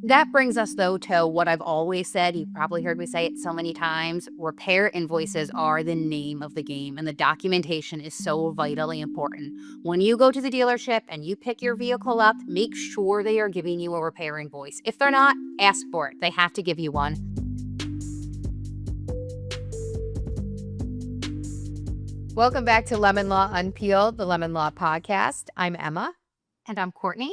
That brings us, though, to what I've always said. You've probably heard me say it so many times. Repair invoices are the name of the game, and the documentation is so vitally important. When you go to the dealership and you pick your vehicle up, make sure they are giving you a repair invoice. If they're not, ask for it. They have to give you one. Welcome back to Lemon Law Unpeeled, the Lemon Law podcast. I'm Emma. And I'm Courtney.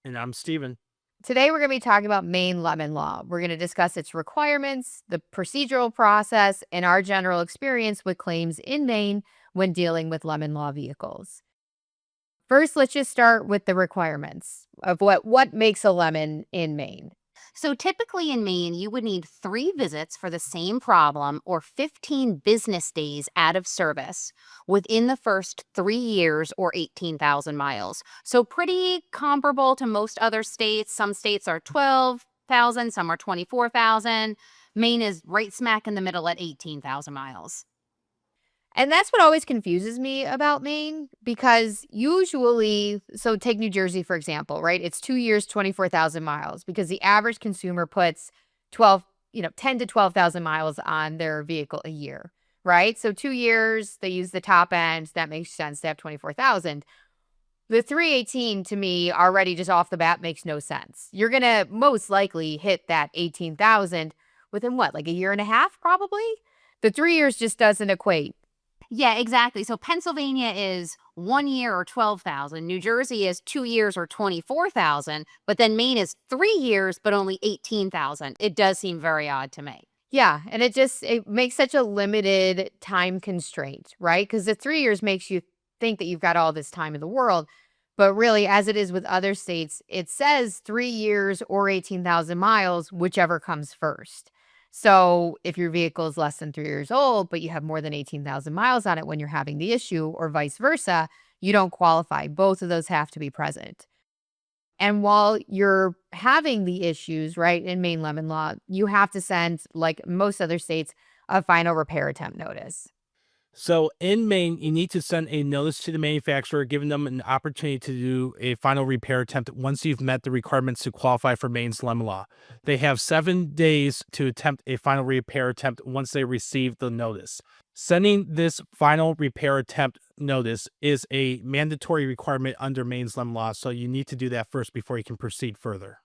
And I'm Steven. Today, we're going to be talking about Maine Lemon Law. We're going to discuss its requirements, the procedural process, and our general experience with claims in Maine when dealing with lemon law vehicles. First, let's just start with the requirements of what makes a lemon in Maine. So typically in Maine, you would need 3 visits for the same problem or 15 business days out of service within the first 3 years or 18,000 miles. So pretty comparable to most other states. Some states are 12,000, some are 24,000. Maine is right smack in the middle at 18,000 miles. And that's what always confuses me about Maine, because usually, so take New Jersey, for example, right? It's 2 years, 24,000 miles, because the average consumer puts 10 to 12,000 miles on their vehicle a year, right? So 2 years, they use the top end. That makes sense. They have 24,000. The 318 to me already just off the bat makes no sense. You're going to most likely hit that 18,000 within like a year and a half, probably? The 3 years just doesn't equate. Yeah, exactly. So Pennsylvania is 1 year or 12,000. New Jersey is 2 years or 24,000. But then Maine is 3 years, but only 18,000. It does seem very odd to me. Yeah, and it makes such a limited time constraint, right? Because the 3 years makes you think that you've got all this time in the world. But really, as it is with other states, it says 3 years or 18,000 miles, whichever comes first. So if your vehicle is less than 3 years old, but you have more than 18,000 miles on it when you're having the issue, or vice versa, you don't qualify. Both of those have to be present. And while you're having the issues, right, in Maine Lemon Law, you have to send, like most other states, a final repair attempt notice. So in Maine, you need to send a notice to the manufacturer, giving them an opportunity to do a final repair attempt once you've met the requirements to qualify for Maine's lemon law. They have 7 days to attempt a final repair attempt once they receive the notice. Sending this final repair attempt notice is a mandatory requirement under Maine's lemon law, so you need to do that first before you can proceed further.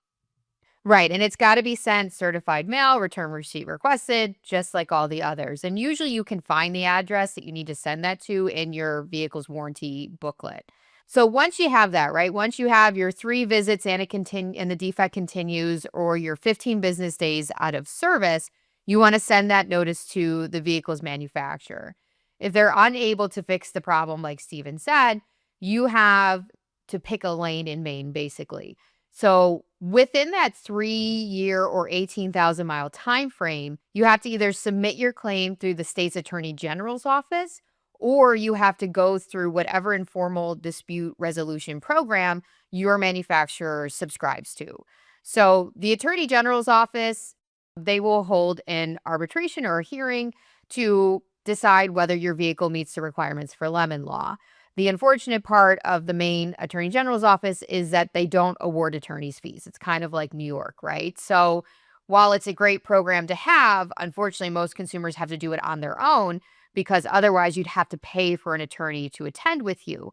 Right, and it's got to be sent certified mail, return receipt requested, just like all the others. And usually you can find the address that you need to send that to in your vehicle's warranty booklet. So once you have that, right, once you have your 3 visits and the defect continues, or your 15 business days out of service, you want to send that notice to the vehicle's manufacturer. If they're unable to fix the problem, like Steven said, you have to pick a lane in Maine, basically. So within that 3-year or 18,000 mile time frame, you have to either submit your claim through the state's attorney general's office, or you have to go through whatever informal dispute resolution program your manufacturer subscribes to. So the attorney general's office, they will hold an arbitration or a hearing to decide whether your vehicle meets the requirements for lemon law. The unfortunate part of the Maine Attorney General's office is that they don't award attorney's fees. It's kind of like New York, right? So while it's a great program to have, unfortunately, most consumers have to do it on their own, because otherwise you'd have to pay for an attorney to attend with you.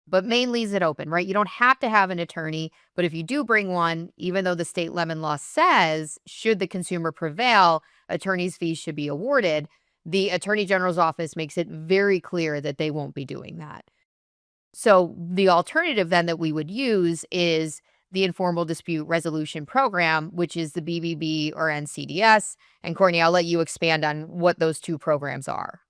But Maine leaves it open, right? You don't have to have an attorney, but if you do bring one, even though the state lemon law says, should the consumer prevail, attorney's fees should be awarded, the Attorney General's office makes it very clear that they won't be doing that. So the alternative then that we would use is the Informal Dispute Resolution Program, which is the BBB or NCDS. And Courtney, I'll let you expand on what those 2 programs are.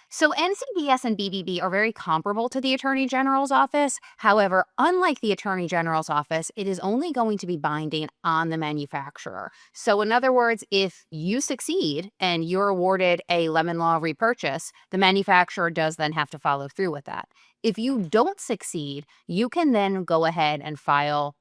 So NCDS and BBB are very comparable to the Attorney General's office. However, unlike the Attorney General's office, it is only going to be binding on the manufacturer. So in other words, if you succeed and you're awarded a lemon law repurchase, the manufacturer does then have to follow through with that. If you don't succeed, you can then go ahead and file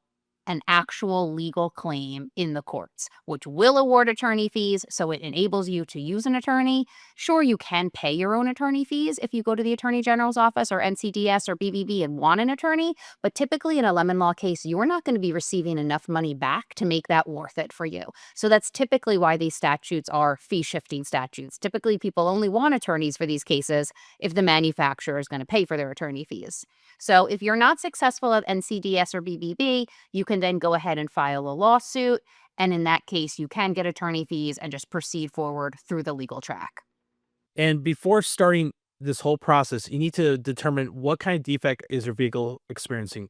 an actual legal claim in the courts, which will award attorney fees. So it enables you to use an attorney. Sure, you can pay your own attorney fees if you go to the Attorney General's office or NCDS or BBB and want an attorney. But typically in a lemon law case, you're not going to be receiving enough money back to make that worth it for you. So that's typically why these statutes are fee shifting statutes. Typically, people only want attorneys for these cases if the manufacturer is going to pay for their attorney fees. So if you're not successful at NCDS or BBB, you can then go ahead and file a lawsuit. And in that case, you can get attorney fees and just proceed forward through the legal track. And before starting this whole process, you need to determine what kind of defect is your vehicle experiencing.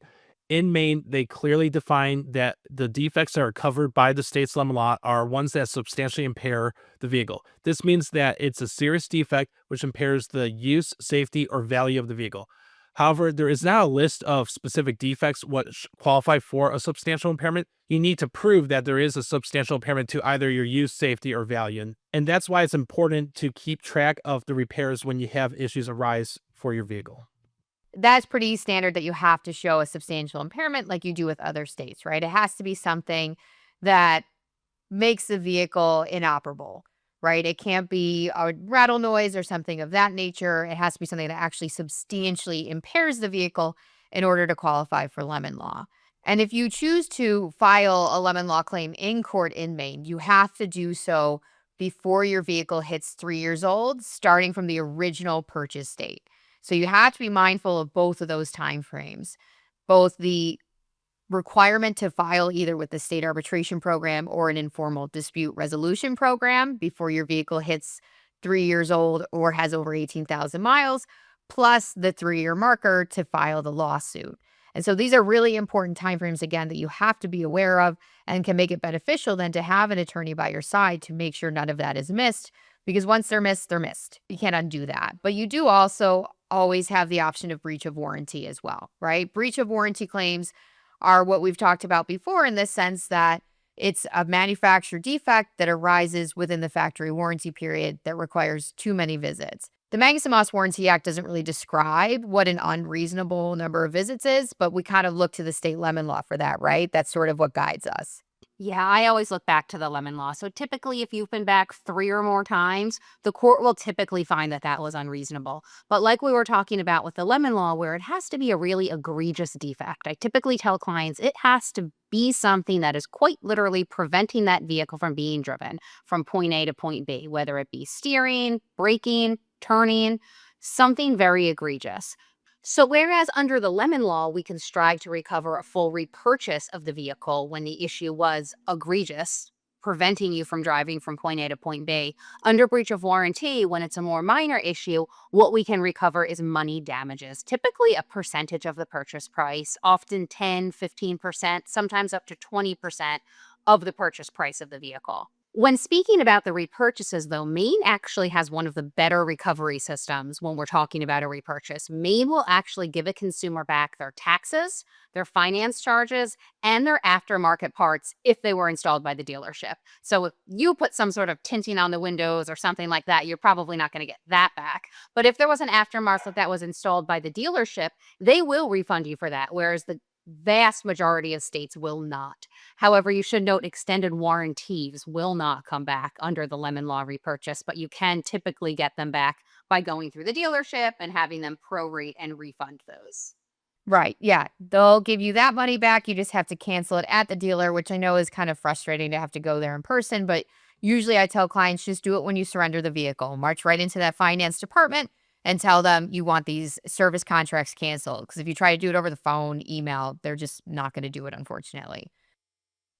In Maine, they clearly define that the defects that are covered by the state's lemon law are ones that substantially impair the vehicle. This means that it's a serious defect which impairs the use, safety, or value of the vehicle. However, there is not a list of specific defects which qualify for a substantial impairment. You need to prove that there is a substantial impairment to either your use, safety, or value. And that's why it's important to keep track of the repairs when you have issues arise for your vehicle. That's pretty standard that you have to show a substantial impairment like you do with other states, right? It has to be something that makes the vehicle inoperable, right? It can't be a rattle noise or something of that nature. It has to be something that actually substantially impairs the vehicle in order to qualify for lemon law. And if you choose to file a lemon law claim in court in Maine, you have to do so before your vehicle hits 3 years old, starting from the original purchase date. So you have to be mindful of both of those timeframes, both the requirement to file either with the state arbitration program or an informal dispute resolution program before your vehicle hits 3 years old or has over 18,000 miles, plus the 3-year marker to file the lawsuit. And so these are really important timeframes, again, that you have to be aware of and can make it beneficial then to have an attorney by your side to make sure none of that is missed. Because once they're missed, they're missed. You can't undo that. But you do also always have the option of breach of warranty as well, right? Breach of warranty claims are what we've talked about before in the sense that it's a manufacturer defect that arises within the factory warranty period that requires too many visits. The Magnuson-Moss Warranty Act doesn't really describe what an unreasonable number of visits is, but we kind of look to the state lemon law for that, right? That's sort of what guides us. Yeah, I always look back to the lemon law. So typically, if you've been back 3 or more times, the court will typically find that that was unreasonable. But like we were talking about with the lemon law, where it has to be a really egregious defect, I typically tell clients it has to be something that is quite literally preventing that vehicle from being driven from point A to point B, whether it be steering, braking, turning, something very egregious. So, whereas under the lemon law, we can strive to recover a full repurchase of the vehicle when the issue was egregious, preventing you from driving from point A to point B, under breach of warranty, when it's a more minor issue, what we can recover is money damages, typically a percentage of the purchase price, often 10, 15%, sometimes up to 20% of the purchase price of the vehicle. When speaking about the repurchases, though, Maine actually has one of the better recovery systems when we're talking about a repurchase. Maine will actually give a consumer back their taxes, their finance charges, and their aftermarket parts if they were installed by the dealership. So if you put some sort of tinting on the windows or something like that, you're probably not going to get that back. But if there was an aftermarket that was installed by the dealership, they will refund you for that, whereas the vast majority of states will not. However, you should note extended warranties will not come back under the lemon law repurchase, but you can typically get them back by going through the dealership and having them prorate and refund those. Right. Yeah. They'll give you that money back. You just have to cancel it at the dealer, which I know is kind of frustrating to have to go there in person. But usually I tell clients just do it when you surrender the vehicle. March right into that finance department and tell them you want these service contracts canceled. Because if you try to do it over the phone, email, they're just not going to do it, unfortunately.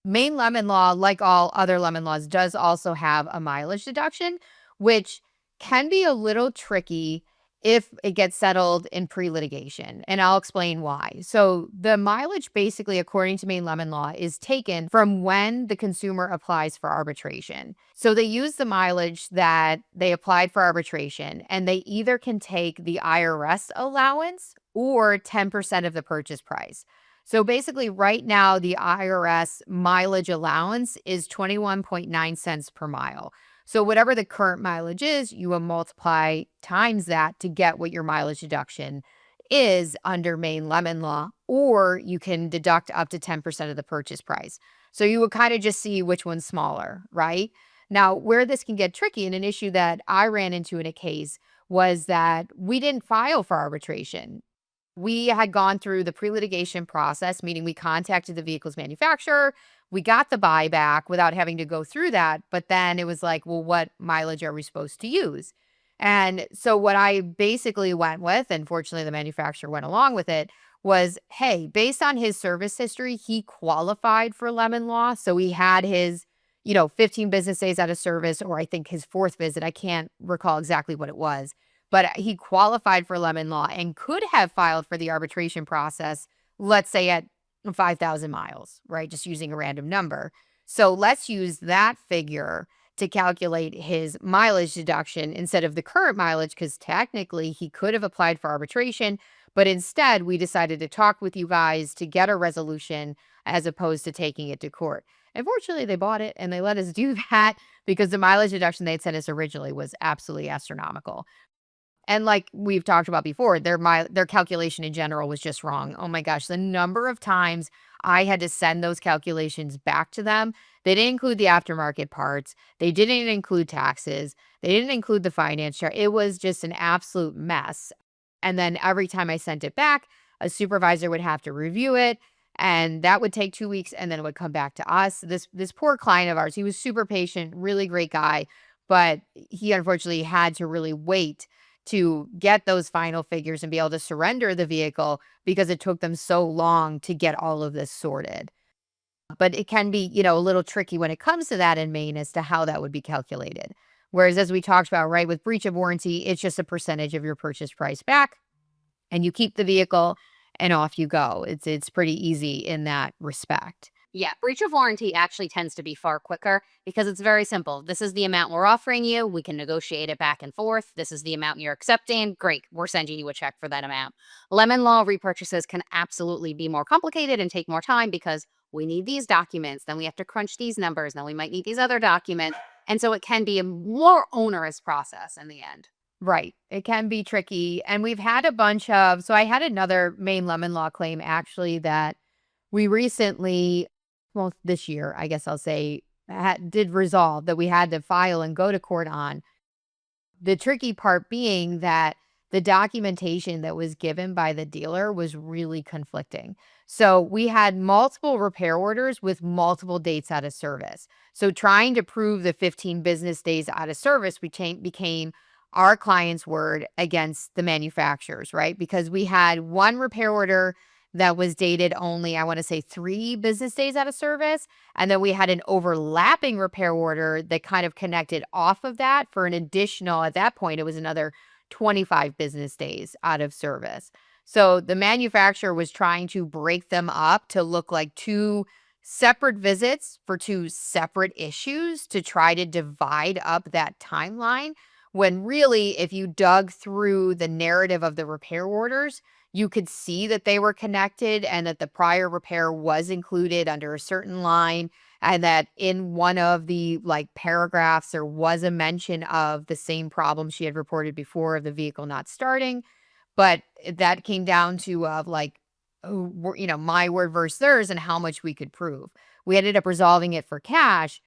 Maine Lemon Law, like all other lemon laws, does also have a mileage deduction, which can be a little tricky if it gets settled in pre-litigation. And I'll explain why. So the mileage, basically, according to Maine Lemon Law, is taken from when the consumer applies for arbitration. So they use the mileage that they applied for arbitration, and they either can take the IRS allowance or 10% of the purchase price. So basically, right now, the IRS mileage allowance is 21.9 cents per mile. So whatever the current mileage is, you will multiply times that to get what your mileage deduction is under Maine Lemon Law, or you can deduct up to 10% of the purchase price. So you would kind of just see which one's smaller, right? Now, where this can get tricky, and an issue that I ran into in a case was that we didn't file for arbitration. We had gone through the pre-litigation process, meaning we contacted the vehicle's manufacturer. We got the buyback without having to go through that. But then it was like, well, what mileage are we supposed to use? And so what I basically went with, and fortunately the manufacturer went along with it, was, hey, based on his service history, he qualified for Lemon Law. So he had his, 15 business days out of service, or I think his fourth visit. I can't recall exactly what it was, but he qualified for Lemon Law and could have filed for the arbitration process, let's say at 5,000 miles, right? Just using a random number. So let's use that figure to calculate his mileage deduction instead of the current mileage, because technically he could have applied for arbitration, but instead we decided to talk with you guys to get a resolution as opposed to taking it to court. And fortunately, they bought it and they let us do that because the mileage deduction they'd sent us originally was absolutely astronomical. And like we've talked about before, their calculation in general was just wrong. Oh my gosh, the number of times I had to send those calculations back to them. They didn't include the aftermarket parts. They didn't include taxes. They didn't include the finance chart. It was just an absolute mess. And then every time I sent it back, a supervisor would have to review it, and that would take 2 weeks, and then it would come back to us. This poor client of ours, he was super patient, really great guy, but he unfortunately had to really wait to get those final figures and be able to surrender the vehicle because it took them so long to get all of this sorted. But it can be, a little tricky when it comes to that in Maine as to how that would be calculated. Whereas as we talked about, right, with breach of warranty, it's just a percentage of your purchase price back and you keep the vehicle and off you go. It's pretty easy in that respect. Yeah, breach of warranty actually tends to be far quicker because it's very simple. This is the amount we're offering you. We can negotiate it back and forth. This is the amount you're accepting. Great. We're sending you a check for that amount. Lemon Law repurchases can absolutely be more complicated and take more time because we need these documents. Then we have to crunch these numbers. Then we might need these other documents. And so it can be a more onerous process in the end. Right. It can be tricky. And we've had a bunch of, so I had another Maine Lemon Law claim actually that we recently, well, this year, I guess I'll say, did resolve that we had to file and go to court on. The tricky part being that the documentation that was given by the dealer was really conflicting. So we had multiple repair orders with multiple dates out of service. So trying to prove the 15 business days out of service became our client's word against the manufacturers, right? Because we had one repair order that was dated only, I want to say 3 business days out of service. And then we had an overlapping repair order that kind of connected off of that for an additional, at that point, it was another 25 business days out of service. So the manufacturer was trying to break them up to look like 2 separate visits for 2 separate issues to try to divide up that timeline. When really, if you dug through the narrative of the repair orders, you could see that they were connected and that the prior repair was included under a certain line, and that in one of the paragraphs, there was a mention of the same problem she had reported before of the vehicle not starting. But that came down to my word versus theirs and how much we could prove. We ended up resolving it for cash.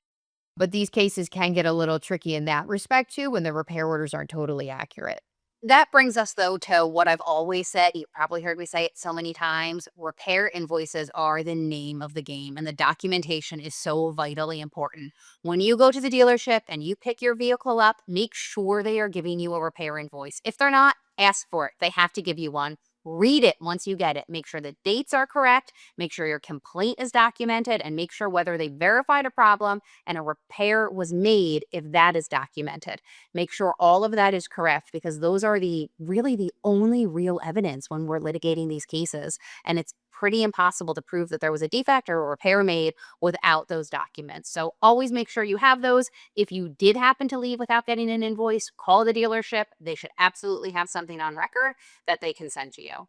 But these cases can get a little tricky in that respect too when the repair orders aren't totally accurate. That brings us, though, to what I've always said. You probably heard me say it so many times. Repair invoices are the name of the game, and the documentation is so vitally important. When you go to the dealership and you pick your vehicle up, make sure they are giving you a repair invoice. If they're not, ask for it. They have to give you one. Read it once you get it. Make sure the dates are correct. Make sure your complaint is documented, and make sure whether they verified a problem and a repair was made if that is documented. Make sure all of that is correct because those are really the only real evidence when we're litigating these cases. And it's pretty impossible to prove that there was a defect or a repair made without those documents. So always make sure you have those. If you did happen to leave without getting an invoice, call the dealership. They should absolutely have something on record that they can send to you.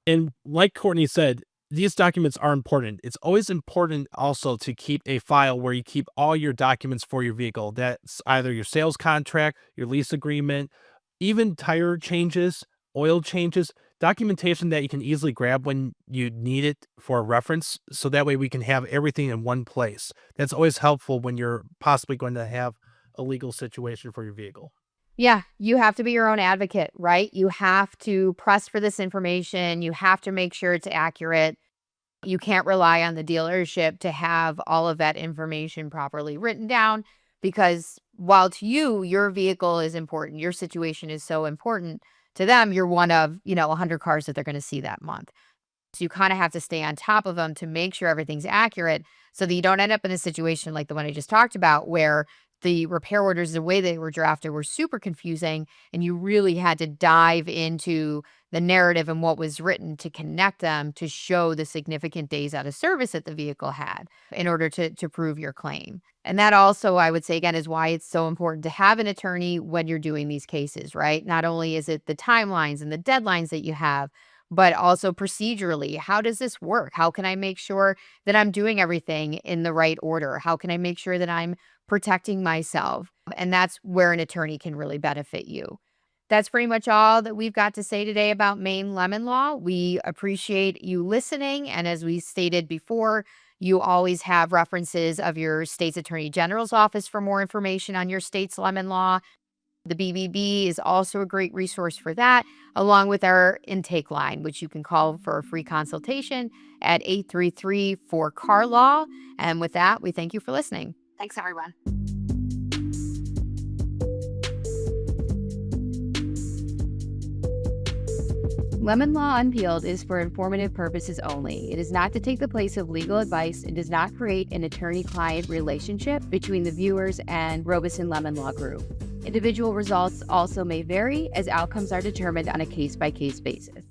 And like Courtney said, these documents are important. It's always important also to keep a file where you keep all your documents for your vehicle. That's either your sales contract, your lease agreement, even tire changes, oil changes. Documentation that you can easily grab when you need it for a reference, so that way we can have everything in one place. That's always helpful when you're possibly going to have a legal situation for your vehicle. Yeah, you have to be your own advocate, right? You have to press for this information. You have to make sure it's accurate. You can't rely on the dealership to have all of that information properly written down because while to you, your vehicle is important, your situation is so important, to them, you're one of, 100 cars that they're going to see that month. So you kind of have to stay on top of them to make sure everything's accurate so that you don't end up in a situation like the one I just talked about where the repair orders, the way they were drafted, were super confusing. And you really had to dive into the narrative and what was written to connect them to show the significant days out of service that the vehicle had in order to prove your claim. And that also, I would say, again, is why it's so important to have an attorney when you're doing these cases, right? Not only is it the timelines and the deadlines that you have, but also procedurally, how does this work? How can I make sure that I'm doing everything in the right order? How can I make sure that I'm protecting myself? And that's where an attorney can really benefit you. That's pretty much all that we've got to say today about Maine Lemon Law. We appreciate you listening. And as we stated before, you always have references of your state's attorney general's office for more information on your state's lemon law. The BBB is also a great resource for that, along with our intake line, which you can call for a free consultation at 833-4CAR-LAW. And with that, we thank you for listening. Thanks, everyone. Lemon Law Unpeeled is for informative purposes only. It is not to take the place of legal advice and does not create an attorney-client relationship between the viewers and Robeson Lemon Law Group. Individual results also may vary as outcomes are determined on a case-by-case basis.